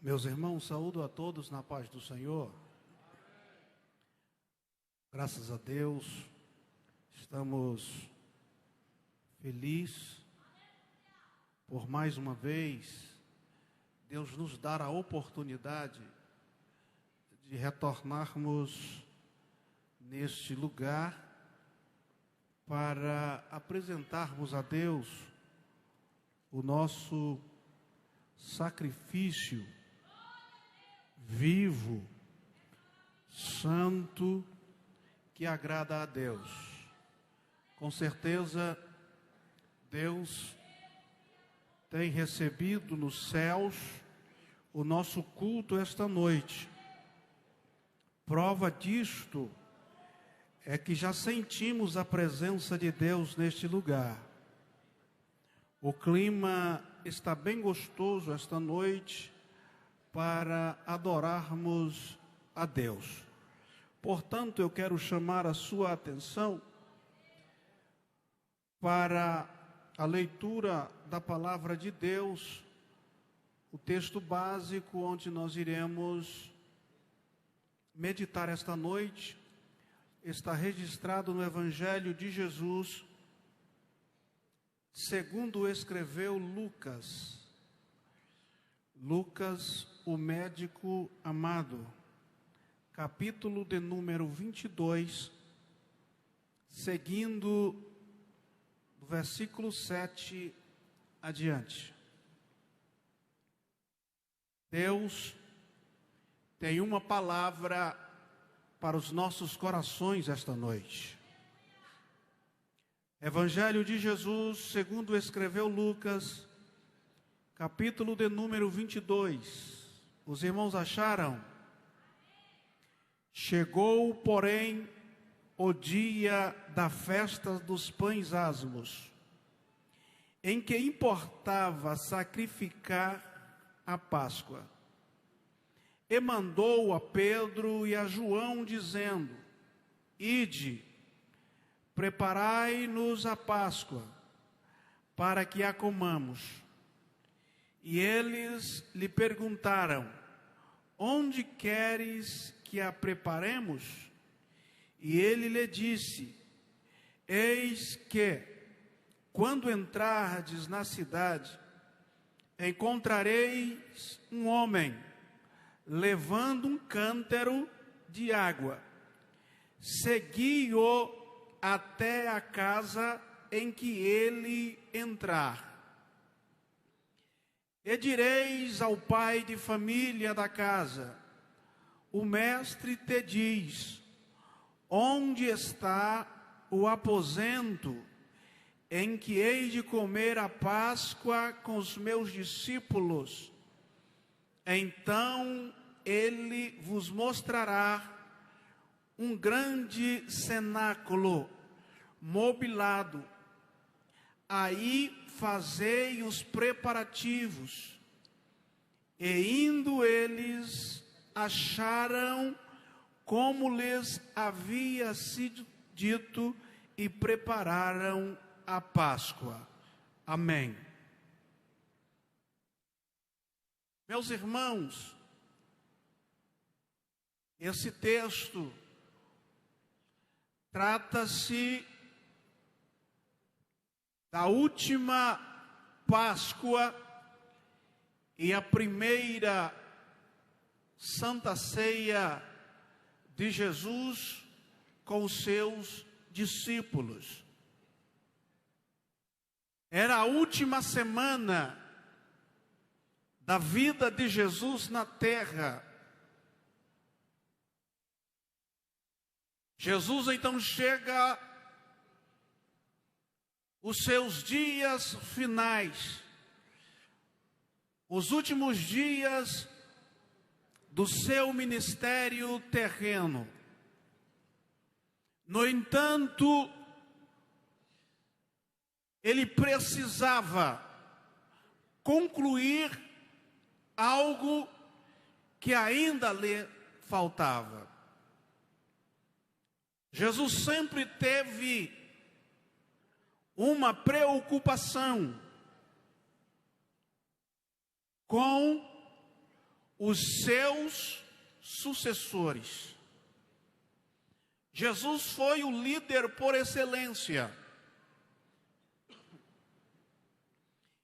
Meus irmãos, saúdo a todos na paz do Senhor. Graças a Deus, estamos felizes por mais uma vez Deus nos dar a oportunidade de retornarmos neste lugar para apresentarmos a Deus o nosso sacrifício vivo, santo, que agrada a Deus. Com certeza, Deus tem recebido nos céus o nosso culto esta noite. Prova disto é que já sentimos a presença de Deus neste lugar. O clima está bem gostoso esta noite para adorarmos a Deus. Portanto, eu quero chamar a sua atenção para a leitura da palavra de Deus, o texto básico onde nós iremos meditar esta noite, está registrado no Evangelho de Jesus, segundo escreveu Lucas. Lucas, o médico amado, capítulo de número 22, seguindo do versículo 7 adiante. Deus tem uma palavra para os nossos corações esta noite. Evangelho de Jesus, segundo escreveu Lucas, capítulo de número 22. Os irmãos acharam? Chegou, porém, o dia da festa dos pães asmos, em que importava sacrificar a Páscoa. E mandou a Pedro e a João, dizendo: Ide, preparai-nos a Páscoa, para que a comamos. E eles lhe perguntaram: Onde queres que a preparemos? E ele lhe disse: Eis que, quando entrardes na cidade, encontrareis um homem levando um cântaro de água. Segui-o até a casa em que ele entrar. E direis ao pai de família da casa: o mestre te diz: onde está o aposento em que hei de comer a Páscoa com os meus discípulos? Então ele vos mostrará um grande cenáculo mobilado. Aí fazei os preparativos. E indo eles, acharam como lhes havia sido dito e prepararam a Páscoa. Amém. Meus irmãos, esse texto trata-se da última Páscoa e a primeira Santa Ceia de Jesus com os seus discípulos. Era a última semana da vida de Jesus na terra. Jesus então chega os seus dias finais, os últimos dias do seu ministério terreno. No entanto, ele precisava concluir algo que ainda lhe faltava. Jesus sempre teve uma preocupação com os seus sucessores. Jesus foi o líder por excelência.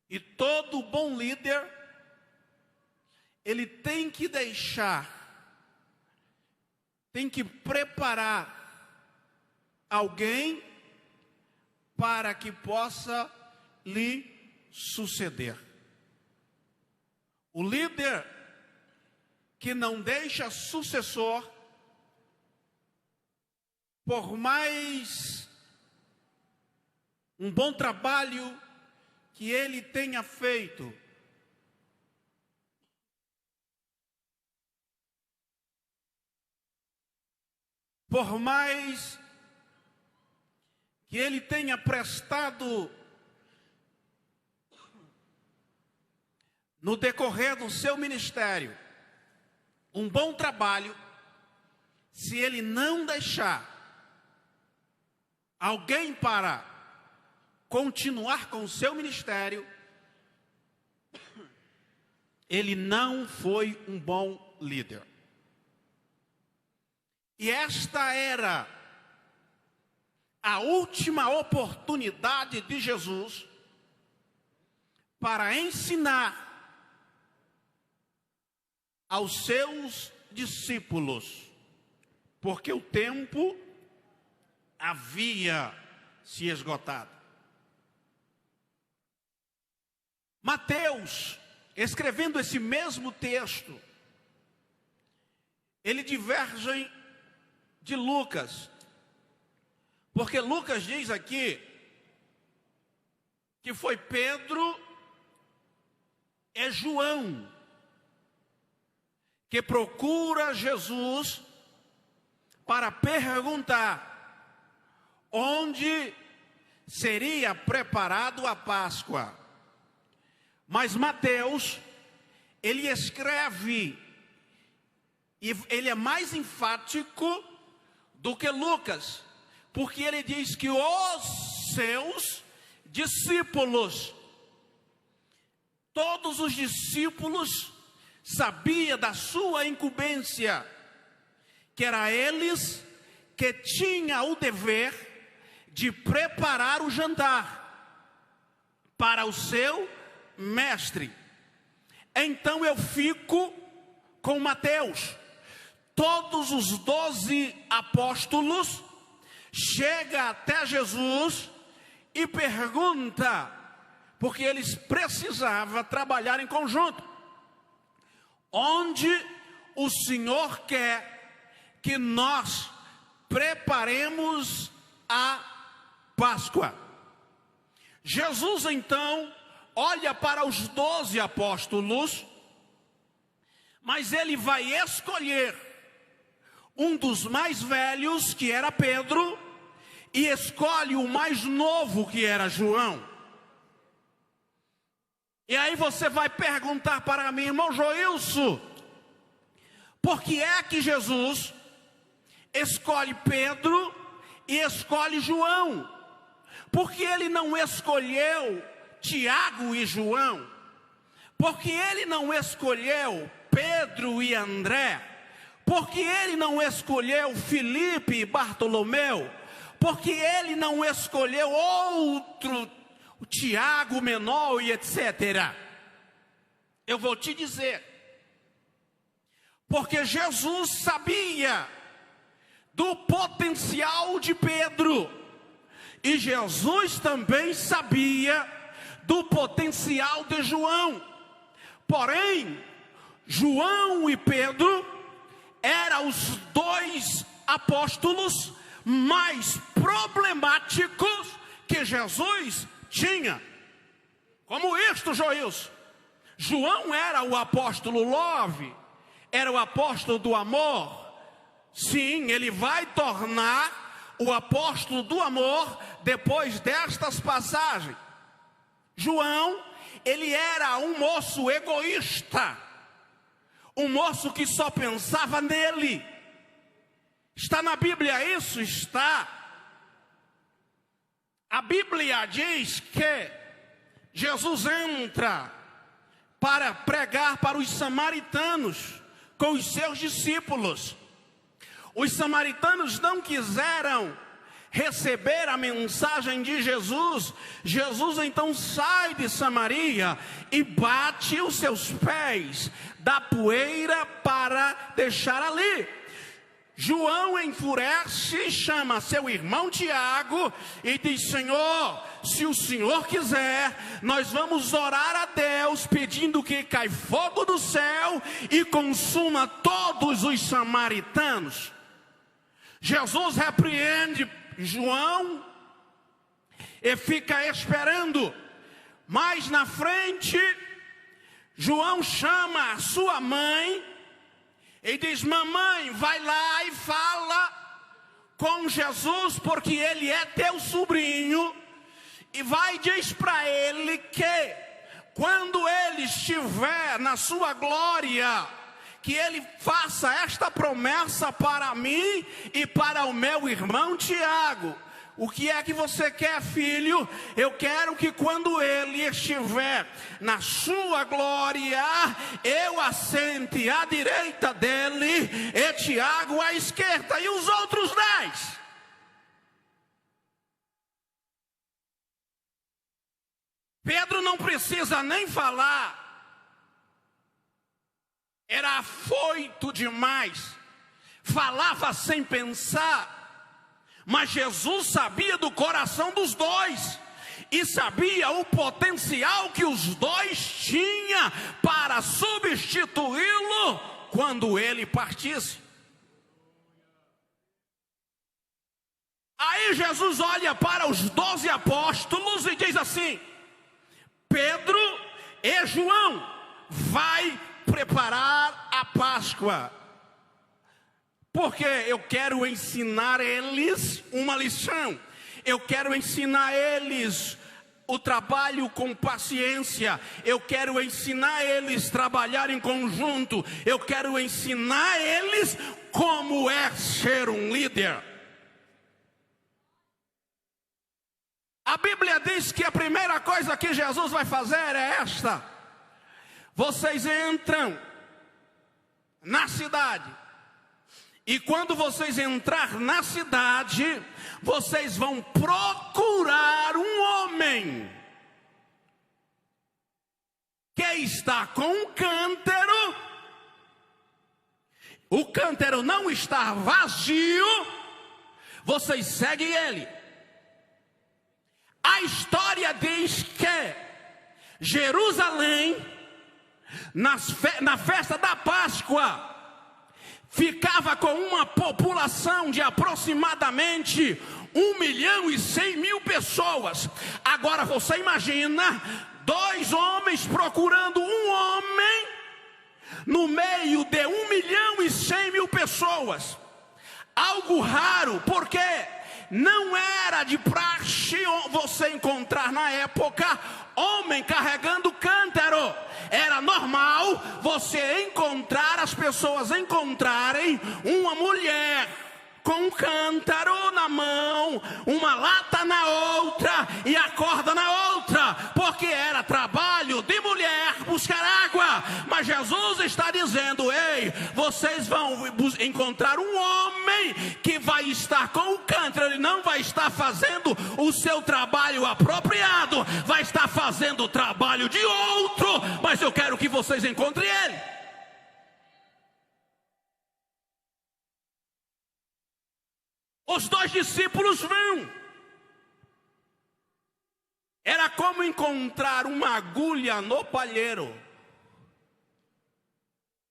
E todo bom líder, ele tem que preparar alguém para que possa lhe suceder. O líder que não deixa sucessor, por mais um bom trabalho que ele tenha feito, por mais que ele tenha prestado no decorrer do seu ministério um bom trabalho, se ele não deixar alguém para continuar com o seu ministério, ele não foi um bom líder. E esta era a última oportunidade de Jesus para ensinar aos seus discípulos, porque o tempo havia se esgotado. Mateus, escrevendo esse mesmo texto, ele diverge de Lucas, porque Lucas diz aqui que foi Pedro e João que procura Jesus para perguntar onde seria preparado a Páscoa. Mas Mateus, ele escreve, e ele é mais enfático do que Lucas, porque ele diz que os seus discípulos, todos os discípulos sabiam da sua incumbência, que era eles que tinham o dever de preparar o jantar para o seu mestre. Então eu fico com Mateus. Todos os 12 apóstolos chegam até Jesus e perguntam, porque eles precisavam trabalhar em conjunto, onde o Senhor quer que nós preparemos a Páscoa. Jesus então olha para os 12 apóstolos, mas ele vai escolher um dos mais velhos, que era Pedro, e escolhe o mais novo, que era João. E aí você vai perguntar para mim, irmão Joilson, por que é que Jesus escolhe Pedro e escolhe João? Por que ele não escolheu Tiago e João? Por que ele não escolheu Pedro e André? Por que ele não escolheu Filipe e Bartolomeu? Por que ele não escolheu outro, o Tiago menor e etc? Eu vou te dizer. Porque Jesus sabia do potencial de Pedro. E Jesus também sabia do potencial de João. Porém, João e Pedro eram os 2 apóstolos mais problemáticos que Jesus tinha. Como isto, Joilson? João era o apóstolo love, era o apóstolo do amor. Sim, ele vai tornar o apóstolo do amor depois destas passagens. João, ele era um moço egoísta, um moço que só pensava nele. Está na Bíblia isso? Está. A Bíblia diz que Jesus entra para pregar para os samaritanos com os seus discípulos. Os samaritanos não quiseram receber a mensagem de Jesus. Jesus então sai de Samaria e bate os seus pés da poeira para deixar ali. João enfurece, chama seu irmão Tiago e diz: Senhor, se o Senhor quiser, nós vamos orar a Deus pedindo que caia fogo do céu e consuma todos os samaritanos. Jesus repreende João e fica esperando. Mais na frente, João chama a sua mãe e diz: mamãe, vai lá e fala com Jesus, porque ele é teu sobrinho, e vai e diz para ele que quando ele estiver na sua glória, que ele faça esta promessa para mim e para o meu irmão Tiago. O que é que você quer, filho? Eu quero que quando ele estiver na sua glória, eu assente à direita dele e Tiago à esquerda, e os outros 10. Pedro não precisa nem falar. Era afoito demais, falava sem pensar, mas Jesus sabia do coração dos dois, e sabia o potencial que os dois tinham para substituí-lo quando ele partisse. Aí Jesus olha para os 12 apóstolos e diz assim: Pedro e João, vai preparar a Páscoa, porque eu quero ensinar eles uma lição. Eu quero ensinar eles o trabalho com paciência. Eu quero ensinar eles trabalhar em conjunto. Eu quero ensinar eles como é ser um líder. A Bíblia diz que a primeira coisa que Jesus vai fazer é esta: vocês entram na cidade, e quando vocês entrar na cidade, vocês vão procurar um homem que está com um cântaro. O cântaro não está vazio, vocês seguem ele. A história diz que Jerusalém, na festa da Páscoa, ficava com uma população de aproximadamente 1.100.000 pessoas. Agora você imagina 2 homens procurando um homem no meio de 1.100.000 pessoas. Algo raro, porque não era de praxe você encontrar na época homem carregando cântaro. Era normal você encontrar, as pessoas encontrarem uma mulher com um cântaro na mão, uma lata na outra e a corda na outra, porque era trabalho de mulher buscar água. Mas Jesus está dizendo: ei, vocês vão encontrar um homem que vai estar com o cântaro. Ele não vai estar fazendo o seu trabalho apropriado, vai estar fazendo o trabalho de outro, mas eu quero que vocês encontrem ele. Os 2 discípulos vão. Era como encontrar uma agulha no palheiro.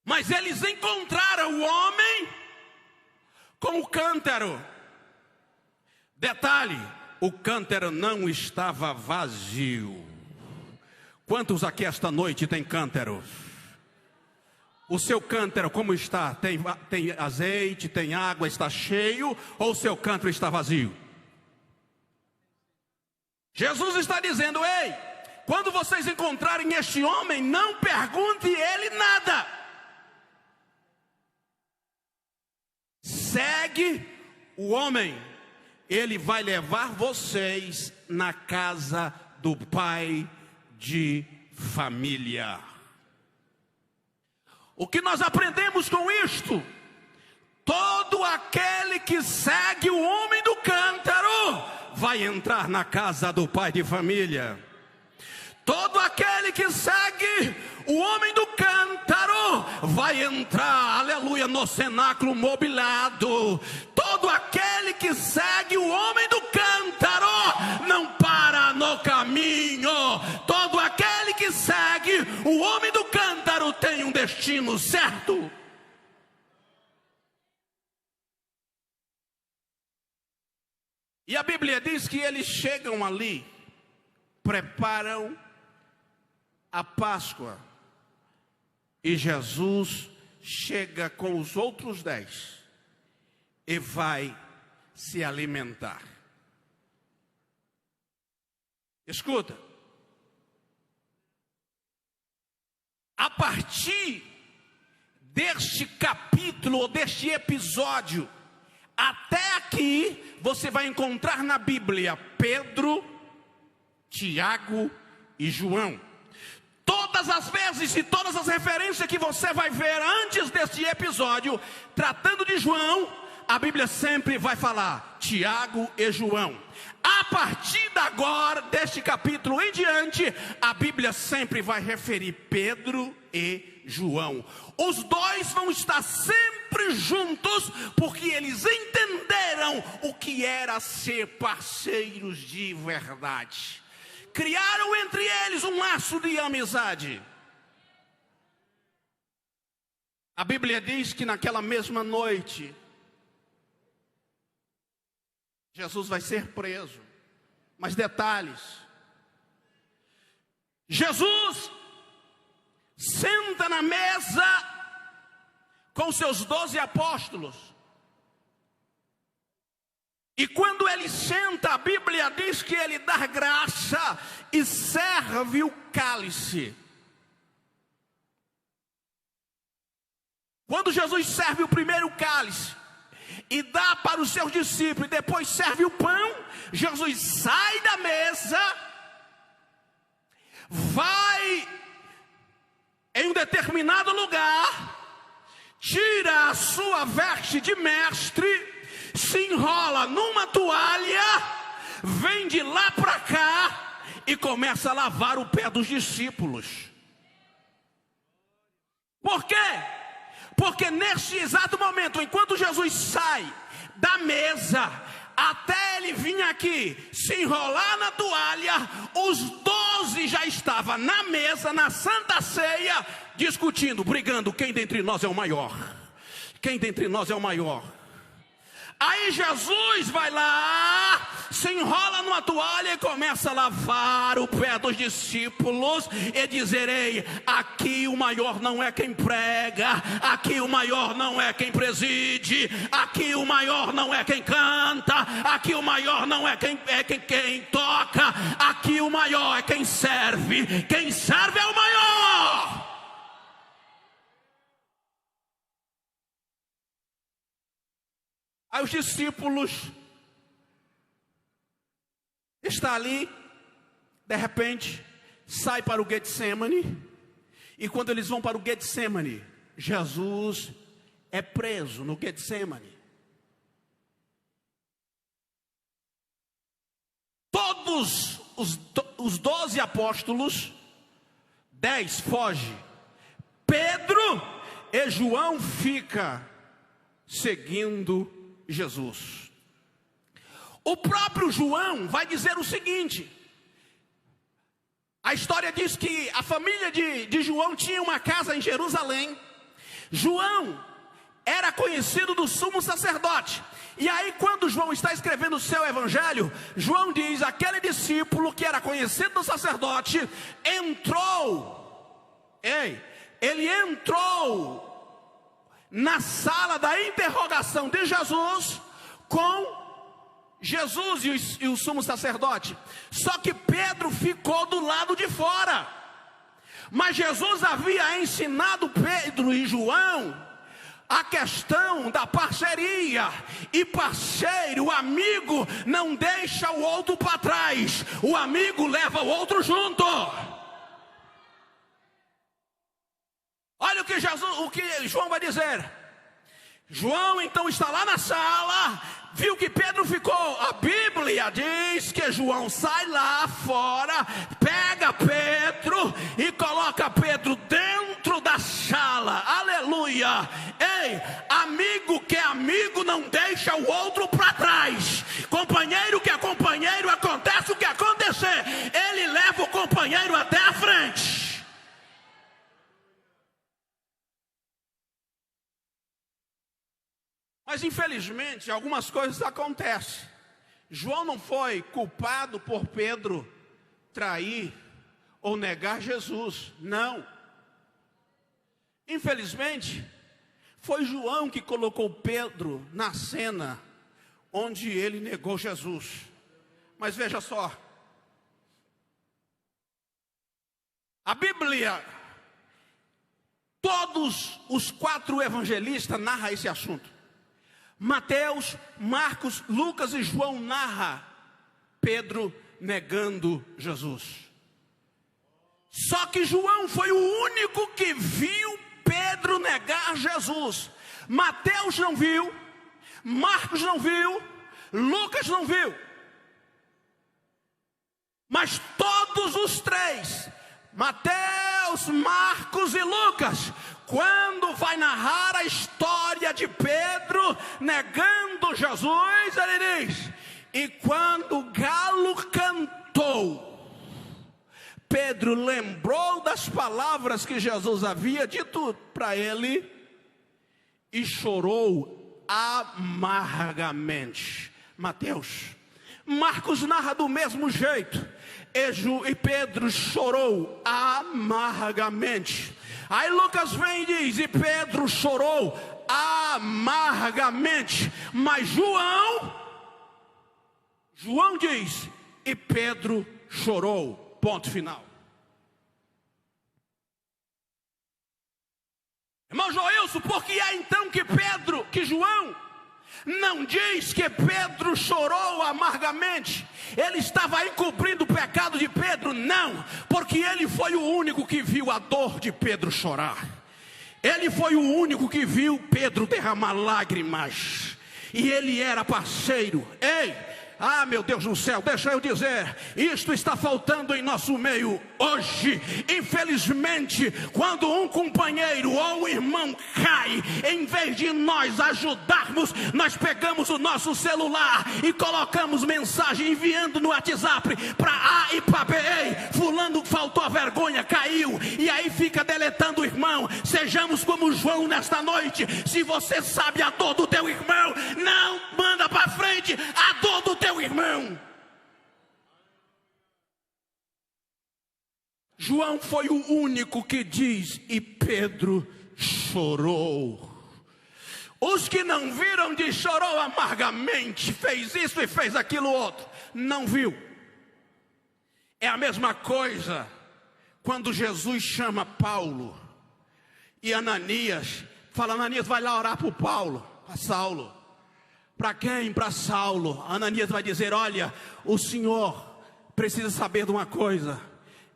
Mas eles encontraram o homem com o cântaro. Detalhe: o cântaro não estava vazio. Quantos aqui esta noite tem cântaro? O seu cântaro como está? Tem azeite, tem água, está cheio, ou o seu cântaro está vazio? Jesus está dizendo: ei, quando vocês encontrarem este homem, não pergunte ele nada. Segue o homem, ele vai levar vocês na casa do pai de família. O que nós aprendemos com isto? Todo aquele que segue o homem do cântaro vai entrar na casa do pai de família. Todo aquele que segue o homem do cântaro vai entrar, aleluia, no cenáculo mobiliado. Todo aquele que segue o homem do cântaro não para no caminho. Todo aquele que segue o homem do cântaro tem um destino certo. E a Bíblia diz que eles chegam ali, preparam a Páscoa, e Jesus chega com os outros 10 e vai se alimentar. Escuta, a partir deste capítulo, ou deste episódio, até aqui, você vai encontrar na Bíblia Pedro, Tiago e João. Todas as vezes e todas as referências que você vai ver antes deste episódio, tratando de João, a Bíblia sempre vai falar Tiago e João. A partir de agora, deste capítulo em diante, a Bíblia sempre vai referir Pedro e João. Os dois vão estar sempre juntos, porque eles entenderam o que era ser parceiros de verdade. Criaram entre eles um laço de amizade. A Bíblia diz que naquela mesma noite, Jesus vai ser preso. Mas detalhes: Jesus senta na mesa com seus 12 apóstolos. E quando ele senta, a Bíblia diz que ele dá graça e serve o cálice. Quando Jesus serve o primeiro cálice e dá para os seus discípulos, e depois serve o pão, Jesus sai da mesa, vai em um determinado lugar, tira a sua veste de mestre, se enrola numa toalha, vem de lá para cá e começa a lavar o pé dos discípulos. Por quê? Porque neste exato momento, enquanto Jesus sai da mesa, até ele vir aqui se enrolar na toalha, os 12 já estavam na mesa, na Santa Ceia, discutindo, brigando, quem dentre nós é o maior? Quem dentre nós é o maior? Aí Jesus vai lá, se enrola numa toalha e começa a lavar o pé dos discípulos e dizer: ei, aqui o maior não é quem prega, aqui o maior não é quem preside, aqui o maior não é quem canta, aqui o maior não é quem toca, aqui o maior é quem serve é o maior. Aí os discípulos estão ali, de repente, sai para o Getsemane, e quando eles vão para o Getsemane, Jesus é preso no Getsemane. Todos os 12 apóstolos, 10 fogem, Pedro e João ficam seguindo Jesus. O próprio João vai dizer o seguinte: a história diz que a família de João tinha uma casa em Jerusalém. João era conhecido do sumo sacerdote. E aí, quando João está escrevendo o seu evangelho, João diz: aquele discípulo que era conhecido do sacerdote ele entrou na sala da interrogação de Jesus com Jesus e o sumo sacerdote. Só que Pedro ficou do lado de fora. Mas Jesus havia ensinado Pedro e João a questão da parceria. E parceiro, o amigo não deixa o outro para trás, o amigo leva o outro junto. Olha o que João vai dizer. João então está lá na sala, viu que Pedro ficou. A Bíblia diz que João sai lá fora, pega Pedro e coloca Pedro dentro da sala. Aleluia! Ei, amigo que é amigo não deixa o outro para trás. Companheiro que é companheiro, acontece o que acontecer, ele leva o companheiro até a frente. Mas infelizmente algumas coisas acontecem. João não foi culpado por Pedro trair ou negar Jesus, não. Infelizmente foi João que colocou Pedro na cena onde ele negou Jesus. Mas veja só, a Bíblia, todos os 4 evangelistas narram esse assunto. Mateus, Marcos, Lucas e João narram Pedro negando Jesus. Só que João foi o único que viu Pedro negar Jesus. Mateus não viu, Marcos não viu, Lucas não viu. Mas todos os 3, Mateus, Marcos e Lucas, quando vai narrar a história de Pedro negando Jesus, ele diz: e quando o galo cantou, Pedro lembrou das palavras que Jesus havia dito para ele e chorou amargamente. Mateus. Marcos narra do mesmo jeito. E Pedro chorou amargamente. Aí Lucas vem e diz: e Pedro chorou amargamente. Mas João diz: e Pedro chorou. Ponto final. Irmão Joilson, por que é então que João não diz que Pedro chorou amargamente? Ele estava encobrindo o pecado de Pedro? Não, porque ele foi o único que viu a dor de Pedro chorar. Ele foi o único que viu Pedro derramar lágrimas. E ele era parceiro. Ei, meu Deus do céu, deixa eu dizer, isto está faltando em nosso meio hoje. Infelizmente, quando um companheiro ou um irmão cai, em vez de nós ajudarmos, nós pegamos o nosso celular e colocamos mensagem enviando no WhatsApp para A e para B: ei, fulano faltou a vergonha, caiu, e aí fica deletando o irmão. Sejamos como João nesta noite. Se você sabe a dor do teu irmão, não manda para frente a dor do teu irmão. João foi o único que diz: e Pedro chorou. Os que não viram diz: chorou amargamente, fez isso e fez aquilo outro. Não viu. É a mesma coisa quando Jesus chama Paulo e Ananias, fala: Ananias, vai lá orar por Paulo, para Saulo. Para quem? Para Saulo. Ananias vai dizer: olha, o Senhor precisa saber de uma coisa.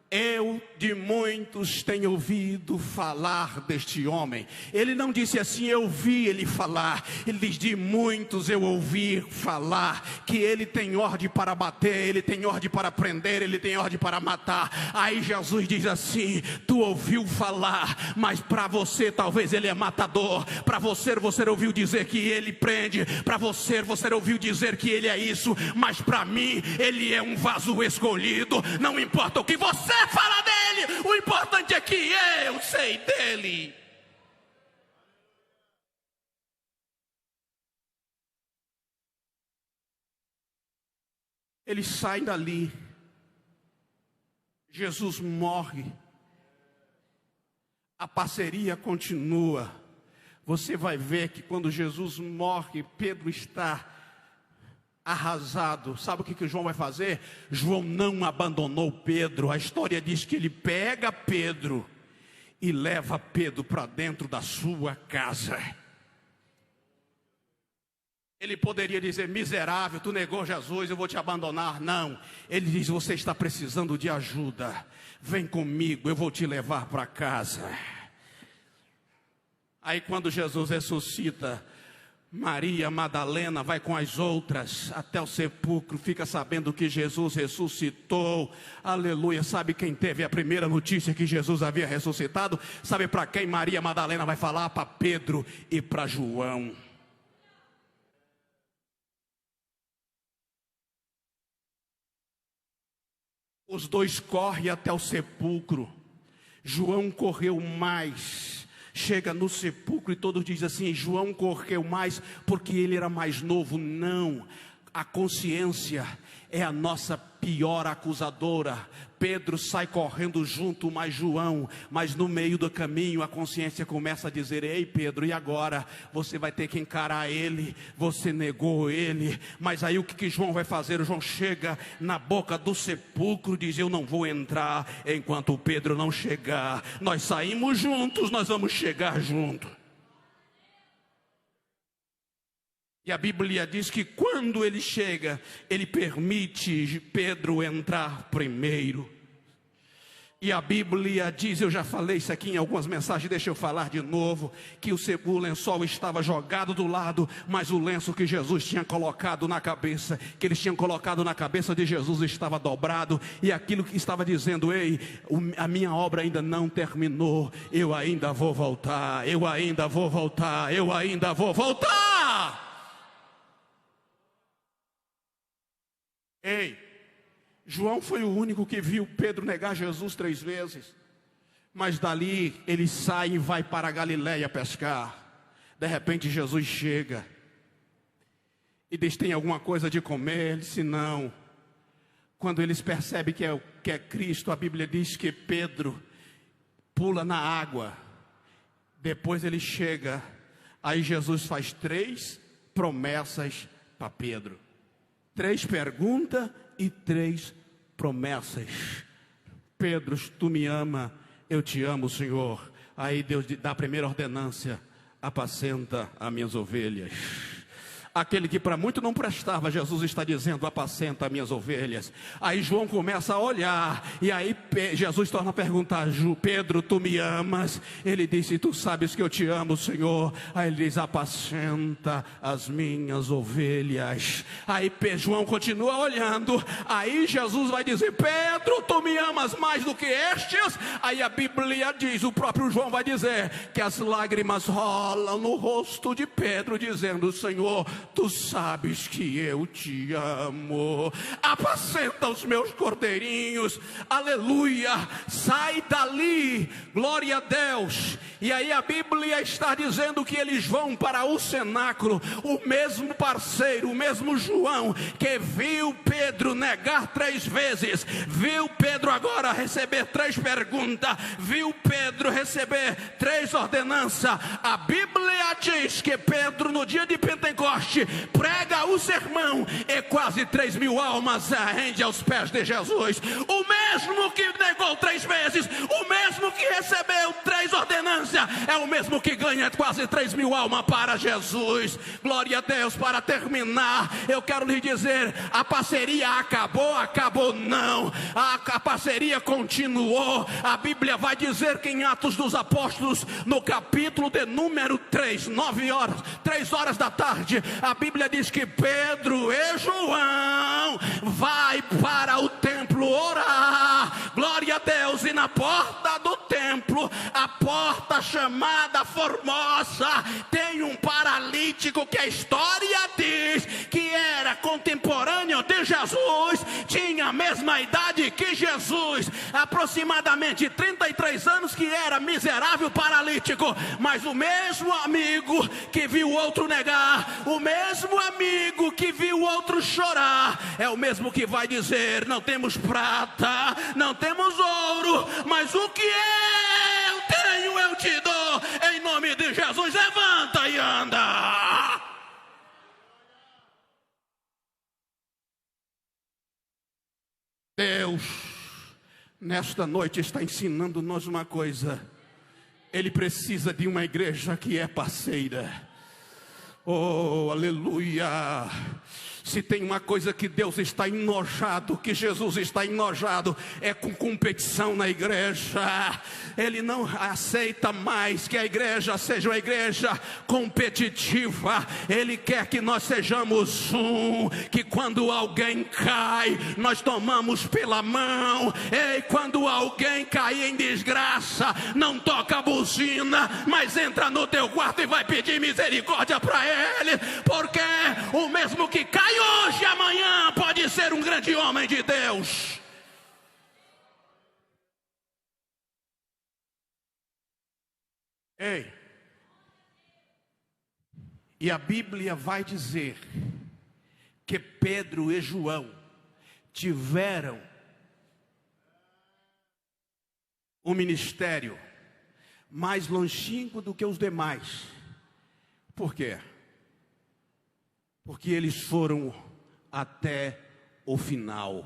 Eu de muitos tenho ouvido falar deste homem. Ele não disse assim: eu ouvi ele falar. Ele diz: de muitos eu ouvi falar que ele tem ordem para bater, ele tem ordem para prender, ele tem ordem para matar. Aí Jesus diz assim: tu ouviu falar, mas para você talvez ele é matador. Para você ouviu dizer que ele prende. Para você ouviu dizer que ele é isso. Mas para mim ele é um vaso escolhido. Não importa o que você fala dele, o importante é que eu sei dele. Eles saem dali, Jesus morre, a parceria continua. Você vai ver que quando Jesus morre, Pedro está arrasado. Sabe o que João vai fazer? João não abandonou Pedro. A história diz que ele pega Pedro e leva Pedro para dentro da sua casa. Ele poderia dizer: miserável, tu negou Jesus, eu vou te abandonar. Não, ele diz: você está precisando de ajuda, vem comigo, eu vou te levar para casa. Aí quando Jesus ressuscita, Maria Madalena vai com as outras até o sepulcro, fica sabendo que Jesus ressuscitou, aleluia. Sabe quem teve a primeira notícia que Jesus havia ressuscitado? Sabe para quem Maria Madalena vai falar? Para Pedro e para João. Os dois correm até o sepulcro. João correu mais. Chega no sepulcro e todos dizem assim: João correu mais porque ele era mais novo. Não, a consciência é a nossa pior acusadora. Pedro sai correndo junto, mas no meio do caminho a consciência começa a dizer: ei Pedro, e agora? Você vai ter que encarar ele, você negou ele. Mas aí o que João vai fazer? João chega na boca do sepulcro e diz: eu não vou entrar enquanto o Pedro não chegar. Nós saímos juntos, nós vamos chegar juntos. E a Bíblia diz que quando ele chega, ele permite Pedro entrar primeiro. E a Bíblia diz, eu já falei isso aqui em algumas mensagens, deixa eu falar de novo, que o lençol estava jogado do lado, mas o lenço que Jesus tinha colocado na cabeça, que eles tinham colocado na cabeça de Jesus, estava dobrado. E aquilo que estava dizendo: ei, a minha obra ainda não terminou, eu ainda vou voltar, eu ainda vou voltar, eu ainda vou voltar. Ei, João foi o único que viu Pedro negar Jesus 3 vezes. Mas dali ele sai e vai para a Galileia pescar. De repente Jesus chega e diz: tem alguma coisa de comer? Ele disse: não. Quando eles percebem que é Cristo, a Bíblia diz que Pedro pula na água. Depois ele chega. Aí Jesus faz 3 promessas para Pedro. 3 perguntas e 3 promessas. Pedro, tu me ama, eu te amo, Senhor. Aí Deus dá a primeira ordenância: apacenta as minhas ovelhas. Aquele que para muito não prestava, Jesus está dizendo: apacenta as minhas ovelhas. Aí João começa a olhar, e aí Jesus torna a perguntar: Pedro, tu me amas? Ele disse: tu sabes que eu te amo, Senhor. Aí ele diz: apacenta as minhas ovelhas. Aí João continua olhando, aí Jesus vai dizer: Pedro, tu me amas mais do que estes? Aí a Bíblia diz, o próprio João vai dizer que as lágrimas rolam no rosto de Pedro, dizendo: Senhor, tu sabes que eu te amo, apacenta os meus cordeirinhos, aleluia. Sai dali, glória a Deus. E aí a Bíblia está dizendo que eles vão para o cenáculo. O mesmo parceiro, o mesmo João que viu Pedro negar 3 vezes, viu Pedro agora receber 3 perguntas, viu Pedro receber 3 ordenanças. A Bíblia diz que Pedro, no dia de Pentecostes, prega o sermão e quase 3.000 almas rende aos pés de Jesus. O mesmo que negou 3 vezes, o mesmo que recebeu 3 ordenanças, é o mesmo que ganha quase 3.000 almas para Jesus. Glória a Deus. Para terminar, eu quero lhe dizer: a parceria acabou não, a parceria continuou. A Bíblia vai dizer que em Atos dos Apóstolos, no capítulo de número 3, 3 horas da tarde, a Bíblia diz que Pedro e João vai para o templo orar. Glória a Deus. E na porta do templo, a porta chamada Formosa, tem um paralítico que a história diz que era contemporâneo de Jesus, tinha a mesma idade que Jesus, aproximadamente 33 anos, que era miserável paralítico. Mas o mesmo amigo que viu o outro negar, o mesmo amigo que viu o outro chorar, é o mesmo que vai dizer: não temos prata, não temos ouro, mas o que eu tenho eu te dou, em nome de Jesus. Levanta e anda. Deus, nesta noite, está ensinando-nos uma coisa: Ele precisa de uma igreja que é parceira. Oh, aleluia. Se tem uma coisa que Deus está enojado, que Jesus está enojado, é com competição na igreja. Ele não aceita mais que a igreja seja uma igreja competitiva. Ele quer que nós sejamos que quando alguém cai, nós tomamos pela mão. E quando alguém cai em desgraça, não toca a buzina, mas entra no teu quarto e vai pedir misericórdia para ele, porque o mesmo que cai hoje, amanhã pode ser um grande homem de Deus. Ei, e a Bíblia vai dizer que Pedro e João tiveram um ministério mais longínquo do que os demais. Por quê? Porque eles foram até o final.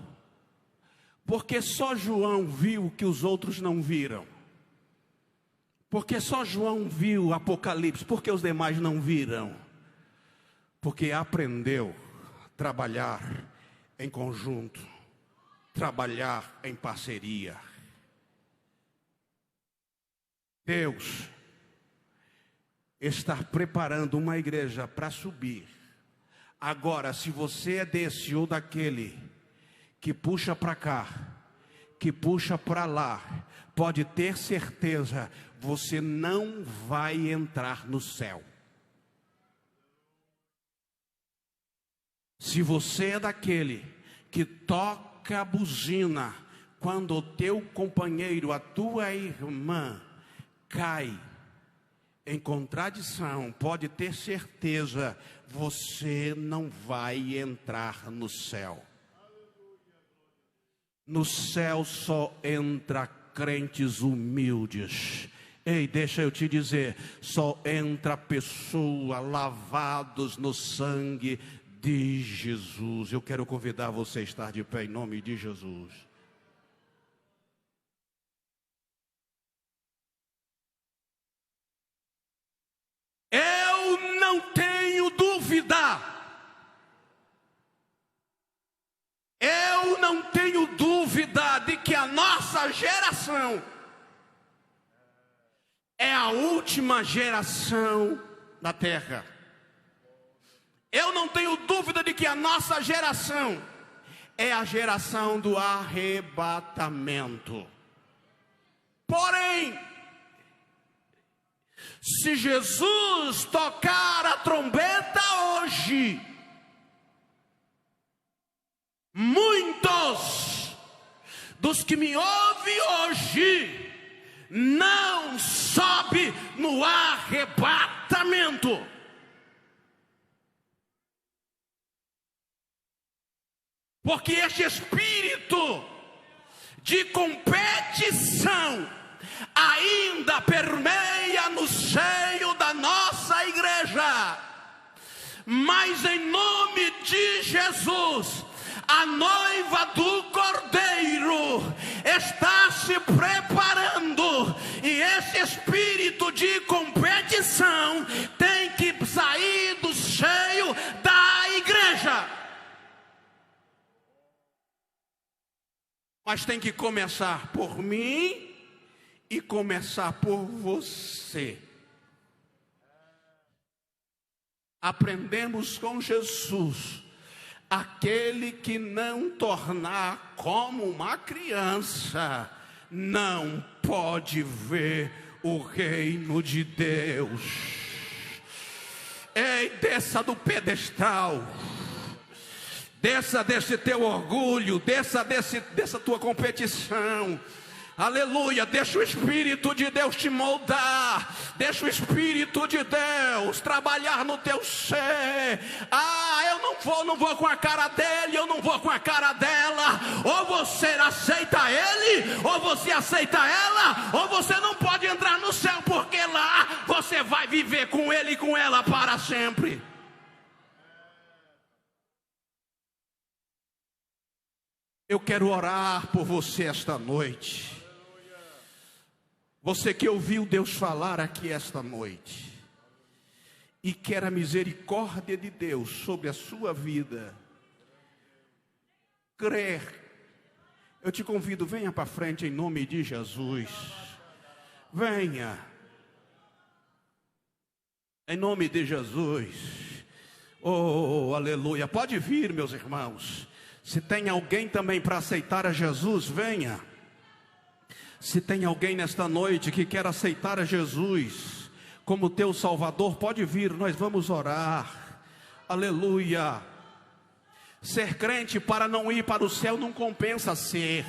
Porque só João viu o que os outros não viram. Porque só João viu Apocalipse, porque os demais não viram. Porque aprendeu a trabalhar em conjunto, trabalhar em parceria. Deus está preparando uma igreja para subir. Agora, se você é desse ou daquele que puxa para cá, que puxa para lá, pode ter certeza, você não vai entrar no céu. Se você é daquele que toca a buzina quando o teu companheiro, a tua irmã cai em contradição, pode ter certeza, você não vai entrar no céu. No céu só entra crentes humildes. Ei, deixa eu te dizer, só entra pessoa lavados no sangue de Jesus. Eu quero convidar você a estar de pé em nome de Jesus. Eu não tenho dúvida. Eu não tenho dúvida de que a nossa geração é a última geração da terra. Eu não tenho dúvida de que a nossa geração é a geração do arrebatamento. Porém, se Jesus tocar a trombeta hoje, muitos dos que me ouvem hoje não sobe no arrebatamento. Porque este espírito de competição ainda permeia no seio da nossa igreja. Mas em nome de Jesus, a noiva do Cordeiro está se preparando, e esse espírito de competição tem que sair do seio da igreja. Mas tem que começar por mim e começar por você. Aprendemos com Jesus, aquele que não tornar como uma criança, não pode ver o reino de Deus. Ei, desça do pedestal. Desça desse teu orgulho, desça dessa tua competição. Aleluia, deixa o Espírito de Deus te moldar. Deixa o Espírito de Deus trabalhar no teu ser. Eu não vou com a cara dele, eu não vou com a cara dela. Ou você aceita ele, ou você aceita ela, ou você não pode entrar no céu, porque lá você vai viver com ele e com ela para sempre. Eu quero orar por você esta noite. Você que ouviu Deus falar aqui esta noite e quer a misericórdia de Deus sobre a sua vida, crer, eu te convido, venha para frente em nome de Jesus. Venha. Em nome de Jesus. Oh, aleluia. Pode vir, meus irmãos. Se tem alguém também para aceitar a Jesus, venha. Se tem alguém nesta noite que quer aceitar a Jesus como teu Salvador, pode vir, nós vamos orar. Aleluia. Ser crente para não ir para o céu não compensa ser.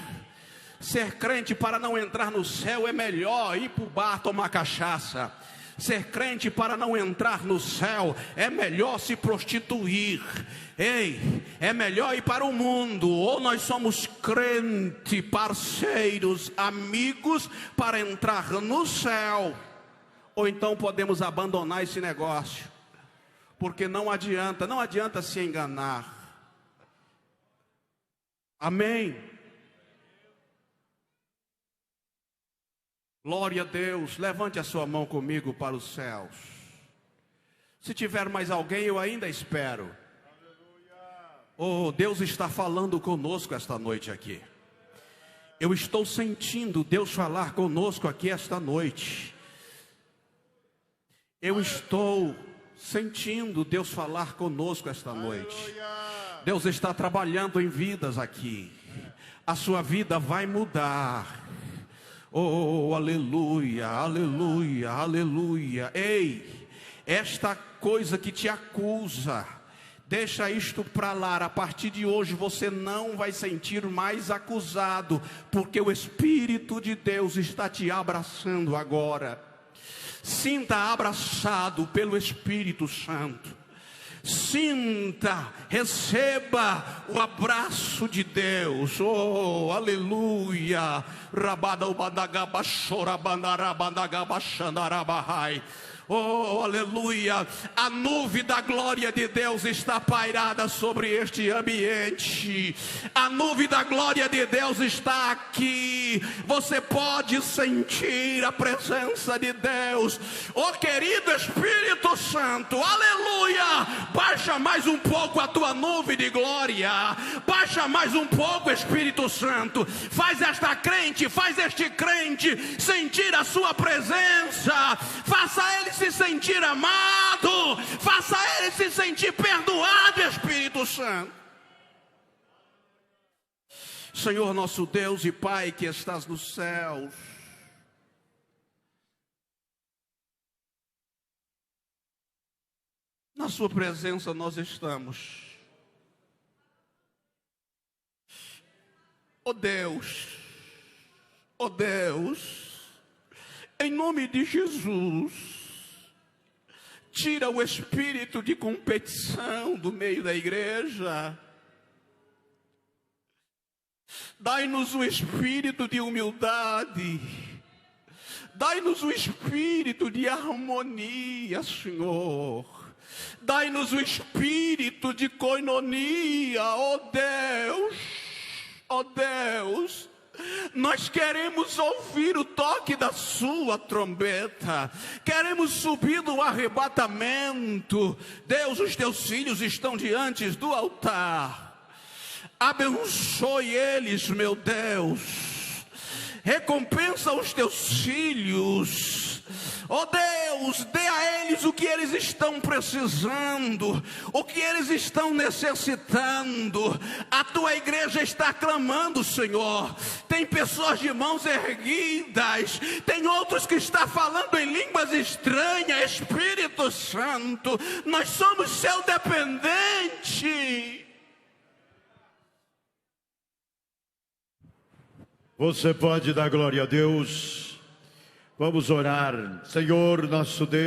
Ser crente para não entrar no céu é melhor ir para o bar tomar cachaça. Ser crente para não entrar no céu é melhor se prostituir. Ei, é melhor ir para o mundo. Ou nós somos crente, parceiros, amigos para entrar no céu, ou então podemos abandonar esse negócio, porque não adianta se enganar. Amém. Glória a Deus. Levante a sua mão comigo para os céus. Se tiver mais alguém, eu ainda espero. Oh, Deus está falando conosco esta noite aqui. Eu estou sentindo Deus falar conosco aqui esta noite. Eu estou sentindo Deus falar conosco esta noite. Deus está trabalhando em vidas aqui. A sua vida vai mudar. Oh, aleluia, aleluia, aleluia. Ei, esta coisa que te acusa, deixa isto para lá. A partir de hoje você não vai sentir mais acusado, porque o Espírito de Deus está te abraçando agora. Sinta abraçado pelo Espírito Santo. Sinta, receba o abraço de Deus. Oh, aleluia. Oh, aleluia. A nuvem da glória de Deus está pairada sobre este ambiente. A nuvem da glória de Deus está aqui. Você pode sentir a presença de Deus. Oh, querido Espírito Santo, aleluia. Baixa mais um pouco a tua nuvem de glória. Baixa mais um pouco, Espírito Santo. Faz este crente sentir a sua presença. Faça ele se sentir amado. Faça ele se sentir perdoado, Espírito Santo. Senhor nosso Deus e Pai que estás nos céus, na sua presença nós estamos. Oh Deus, em nome de Jesus, tira o espírito de competição do meio da igreja. Dai-nos o espírito de humildade. Dai-nos o espírito de harmonia, Senhor. Dai-nos o espírito de coinonia, ó Deus. Ó Deus. Nós queremos ouvir o toque da sua trombeta. Queremos subir no arrebatamento. Deus, os teus filhos estão diante do altar. Abençoe eles, meu Deus. Recompensa os teus filhos. Ó Deus, dê a eles o que eles estão precisando, o que eles estão necessitando. A tua igreja está clamando, Senhor. Tem pessoas de mãos erguidas, tem outros que estão falando em línguas estranhas. Espírito Santo, nós somos seu dependente. Você pode dar glória a Deus. Vamos orar. Senhor nosso Deus.